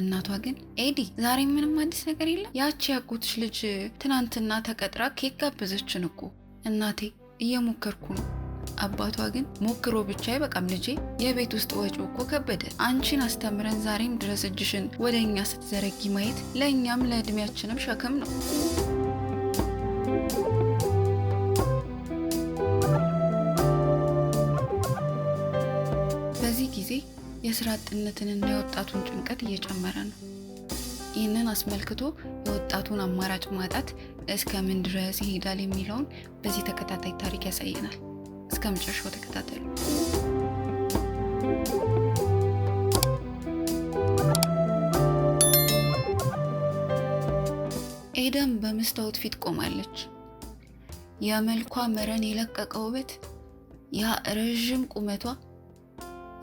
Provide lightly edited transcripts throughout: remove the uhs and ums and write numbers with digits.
እናቷ ግን ኤዲ ዛሬ ምንም አዲስ ነገር የለም? ያቺ ያጎትሽ ልጅ ትናንትና ተቀጥራ ኬክ ጋበዘችን እኮ። እናቴ እየሞከርኩ ነው። አባቷ ግን ሞክሮ ብቻ አይበቃም ልጄ፣ የቤት ውስጥ ወጪው እኮ ከበደ። አንቺን አስተምረን ዛሬም ድረስ እጅሽን ወደ እኛ ስትዘረጊ ማየት ለእኛም ለእድሜያችንም ሸክም ነው። በዚህ ጊዜ የስራ አጥነትንና የወጣቱን ጭንቀት እየጨመረ ነው። ይህንን አስመልክቶ የወጣቱን አማራጭ ማጣት እስከ ምን ድረስ ይሄዳል የሚለውን በዚህ ተከታታይ ታሪክ ያሳየናል። እስከ መጨረሻው ተከታተሉ። ኤደን በመስታወት ፊት ቆማለች። የመልኳ መረን የለቀቀ ውበት፣ ያ ረዥም ቁመቷ፣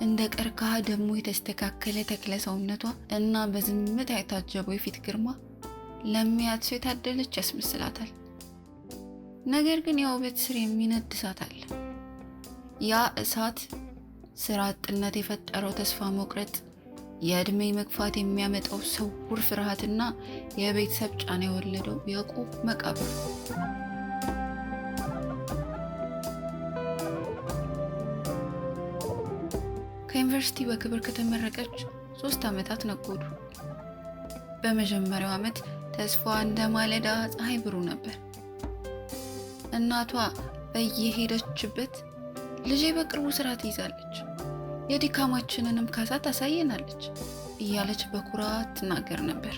እንደ ቀርከሃ ደግሞ የተስተካከለ ተክለ ሰውነቷ እና በዝምታ የታጀበው የፊት ግርማ ለሚያት ሰው የታደለች ያስመስላታል። ነገር ግን ያ ውበት ስር የሚነድ እሳት አለ። ያ እሳት ስራ አጥነት የፈጠረው ተስፋ መቁረጥ፣ የእድሜ መግፋት የሚያመጣው ስውር ፍርሃትና የቤተሰብ ጫና የወለደው የቁም መቃብር። ከዩኒቨርሲቲ በክብር ከተመረቀች 3 ዓመታት ነጎዱ። በመጀመሪያው ዓመት ተስፋዋ እንደ ማለዳ ፀሐይ ብሩህ ነበር። እናቷ በየሄደችበት ልጄ በቅርቡ ስራ ትይዛለች፣ የድካማችንንም ካሳ ታሳየናለች እያለች በኩራት ትናገር ነበር።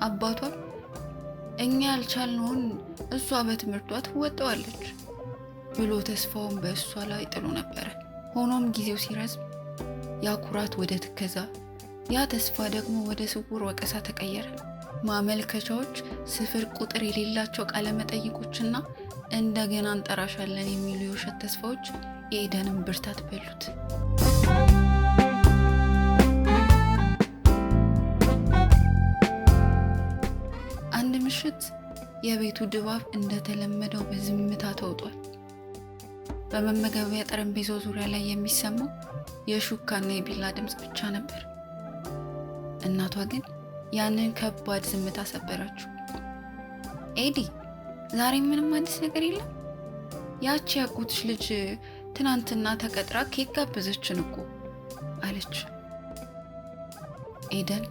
አባቷም እኛ ያልቻልነውን እሷ በትምህርቷ ትወጣዋለች ብሎ ተስፋውን በእሷ ላይ ጥሎ ነበረ። ሆኖም ጊዜው ሲረዝም ያ ኩራት ወደ ትከዛ፣ ያ ተስፋ ደግሞ ወደ ስውር ወቀሳ ተቀየረ። ማመልከቻዎች፣ ስፍር ቁጥር የሌላቸው ቃለ መጠይቆችና እንደገና እንጠራሻለን የሚሉ የውሸት ተስፋዎች የኤደንን ብርታት በሉት። አንድ ምሽት የቤቱ ድባብ እንደተለመደው በዝምታ ተውጧል። በመመገቢያ ጠረጴዛው ዙሪያ ላይ የሚሰማው የሹካና የቢላ ድምፅ ብቻ ነበር። እናቷ ግን ያንን ከባድ ዝምታ ሰበረችው። ኤዲ ዛሬ ምንም አዲስ ነገር የለም? ያቺ ያጎትሽ ልጅ ትናንትና ተቀጥራ ኬክ ጋበዘችን እኮ አለች። ኤደን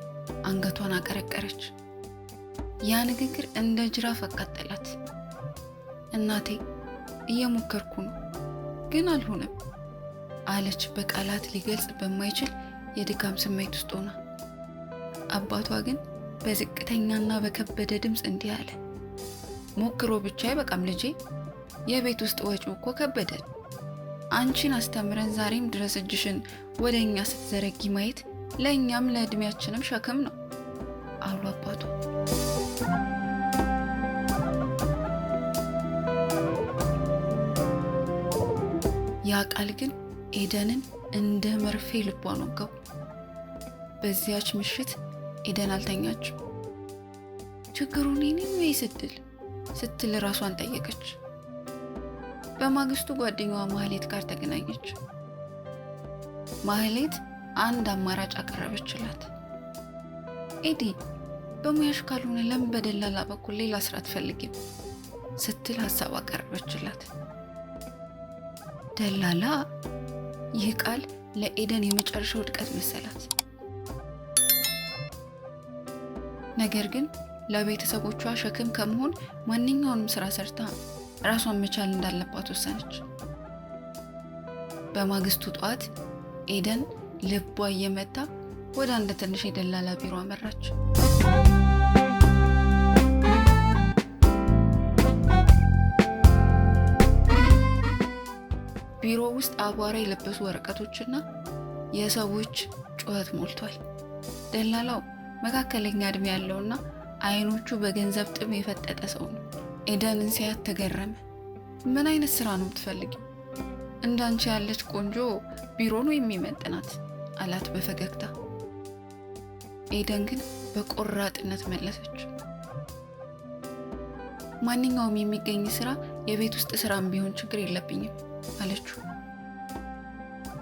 አንገቷን አቀረቀረች። ያ ንግግር እንደ ጅራፍ አቃጠላት። እናቴ እየሞከርኩ ነው ግን አልሆነም አለች በቃላት ሊገልጽ በማይችል የድካም ስሜት ውስጥ ሆና። አባቷ ግን በዝቅተኛና በከበደ ድምፅ እንዲህ አለ። ሞክሮ ብቻ አይበቃም ልጄ፣ የቤት ውስጥ ወጪው እኮ ከበደን። አንቺን አስተምረን ዛሬም ድረስ እጅሽን ወደ እኛ ስትዘረጊ ማየት ለእኛም ለእድሜያችንም ሸክም ነው አሉ አባቷ። ያ ቃል ግን ኤደንን እንደ መርፌ ልቧን ወጋው። በዚያች ምሽት ኤደን አልተኛችም። ችግሩ እኔ ነኝ ወይስ እድል ስትል ራሷን ጠየቀች። በማግስቱ ጓደኛዋ ማህሌት ጋር ተገናኘች። ማህሌት አንድ አማራጭ አቀረበችላት። ኤዲ በሙያሽ ካልሆነ ለምን በደላላ በኩል ሌላ ስራ አትፈልጊም ስትል ሀሳብ አቀረበችላት። ደላላ? ይህ ቃል ለኤደን የመጨረሻው ውድቀት መሰላት። ነገር ግን ለቤተሰቦቿ ሸክም ከመሆን ማንኛውንም ስራ ሰርታ ራሷን መቻል እንዳለባት ወሰነች። በማግስቱ ጠዋት ኤደን ልቧ እየመታ ወደ አንድ ትንሽ የደላላ ቢሮ አመራች። ቢሮ ውስጥ አቧራ የለበሱ ወረቀቶችና የሰዎች ጩኸት ሞልቷል። ደላላው መካከለኛ እድሜ ያለውና አይኖቹ በገንዘብ ጥም የፈጠጠ ሰው ነው። ኤደንን ሲያት ተገረመ። ምን አይነት ስራ ነው የምትፈልጊው? እንዳንቺ ያለች ቆንጆ ቢሮ ነው የሚመጥናት አላት በፈገግታ። ኤደን ግን በቆራጥነት መለሰች። ማንኛውም የሚገኝ ስራ፣ የቤት ውስጥ ስራም ቢሆን ችግር የለብኝም አለችው።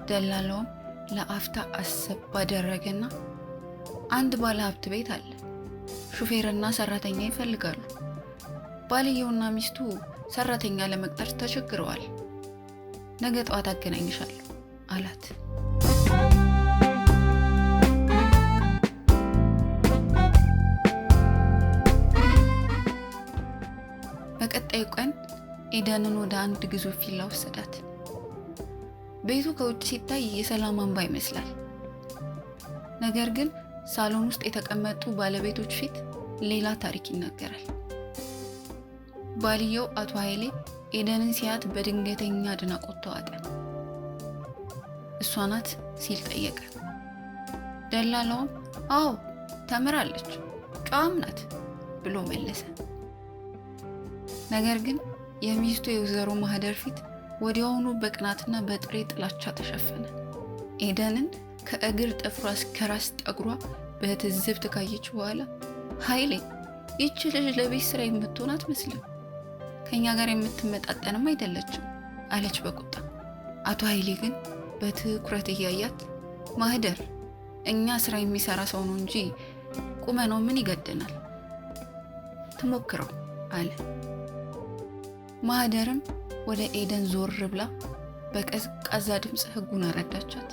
ደላላውም ለአፍታ አሰብ ባደረገና አንድ ባለ ሀብት ቤት አለ። ሹፌርና ሰራተኛ ይፈልጋሉ። ባልየውና ሚስቱ ሰራተኛ ለመቅጠር ተቸግረዋል። ነገ ጠዋት አገናኝሻለሁ አላት። በቀጣዩ ቀን ኤደንን ወደ አንድ ግዙፍ ቪላ ወሰዳት። ቤቱ ከውጭ ሲታይ የሰላም አምባ ይመስላል። ነገር ግን ሳሎን ውስጥ የተቀመጡ ባለቤቶች ፊት ሌላ ታሪክ ይናገራል። ባልየው አቶ ኃይሌ ኤደንን ሲያት በድንገተኛ አድናቆት ተዋጠ። እሷ ናት ሲል ጠየቀ። ደላላውም አዎ ተምራለች፣ ጨዋም ናት ብሎ መለሰ። ነገር ግን የሚስቱ የወይዘሮ ማህደር ፊት ወዲያውኑ በቅናትና በጥሬ ጥላቻ ተሸፈነ። ኤደንን ከእግር ጥፍሯ እስከ ራስ ጠጉሯ በትዝብት ካየች በኋላ ኃይሌ ይህች ልጅ ለቤት ስራ የምትሆን አትመስልም፣ ከኛ ጋር የምትመጣጠንም አይደለችም አለች በቁጣ። አቶ ኃይሌ ግን በትኩረት እያያት ማህደር እኛ ስራ የሚሰራ ሰው ነው እንጂ ቁመናው ምን ይገደናል፣ ትሞክረው አለ። ማህደርም ወደ ኤደን ዞር ብላ በቀዝቃዛ ድምፅ ህጉን አረዳቻት።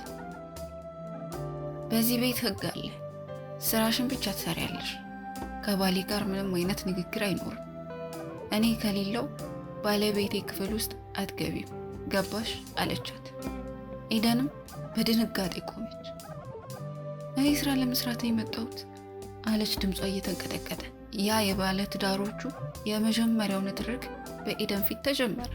በዚህ ቤት ህግ አለ። ስራሽን ብቻ ትሰሪያለሽ። ከባሌ ጋር ምንም አይነት ንግግር አይኖርም። እኔ ከሌለው ባለቤቴ ክፍል ውስጥ አትገቢም፣ ገባሽ አለቻት። ኤደንም በድንጋጤ ቆመች። እኔ ስራ ለመስራት የመጣሁት አለች ድምጿ እየተንቀጠቀጠ። ያ የባለ ትዳሮቹ የመጀመሪያው ንትርክ በኤደን ፊት ተጀመረ።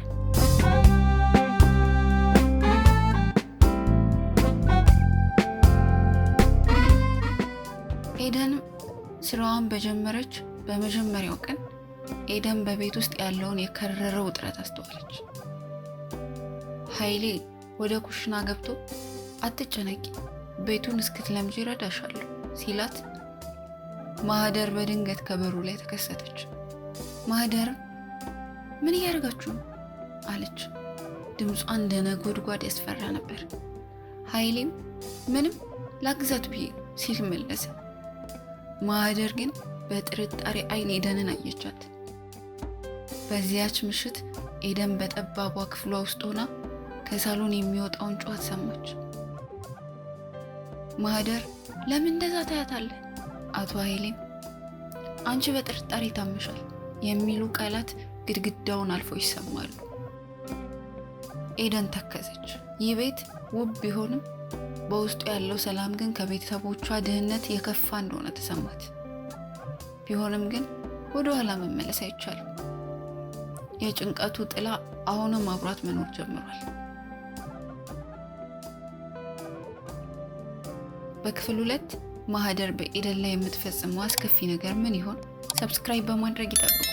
ኤደንም ስራዋን በጀመረች በመጀመሪያው ቀን ኤደን በቤት ውስጥ ያለውን የከረረ ውጥረት አስተዋለች። ኃይሌ ወደ ኩሽና ገብቶ አትጨነቂ፣ ቤቱን እስክትለምጂ እረዳሻለሁ ሲላት ማህደር በድንገት ከበሩ ላይ ተከሰተች። ማህደር ምን እያደረጋችሁ ነው አለች። ድምጿ እንደ ነጎድጓድ ያስፈራ ነበር። ኃይሌም ምንም ላግዛት ብዬ ሲል መለሰ። ማህደር ግን በጥርጣሬ አይን ኤደንን አየቻት። በዚያች ምሽት ኤደን በጠባቧ ክፍሏ ውስጥ ሆና ከሳሎን የሚወጣውን ጩኸት ሰማች። ማህደር ለምን እንደዛ ታያታለህ? አቶ ኃይሌም አንቺ በጥርጣሬ ታመሻል የሚሉ ቃላት ግድግዳውን አልፎ ይሰማሉ። ኤደን ተከዘች። ይህ ቤት ውብ ቢሆንም በውስጡ ያለው ሰላም ግን ከቤተሰቦቿ ድህነት የከፋ እንደሆነ ተሰማት። ቢሆንም ግን ወደ ኋላ መመለስ አይቻልም። የጭንቀቱ ጥላ አሁንም አብሯት መኖር ጀምሯል። በክፍል 2 ማህደር በኤደን ላይ የምትፈጽመው አስከፊ ነገር ምን ይሆን? ሰብስክራይብ በማድረግ ይጠብቁ።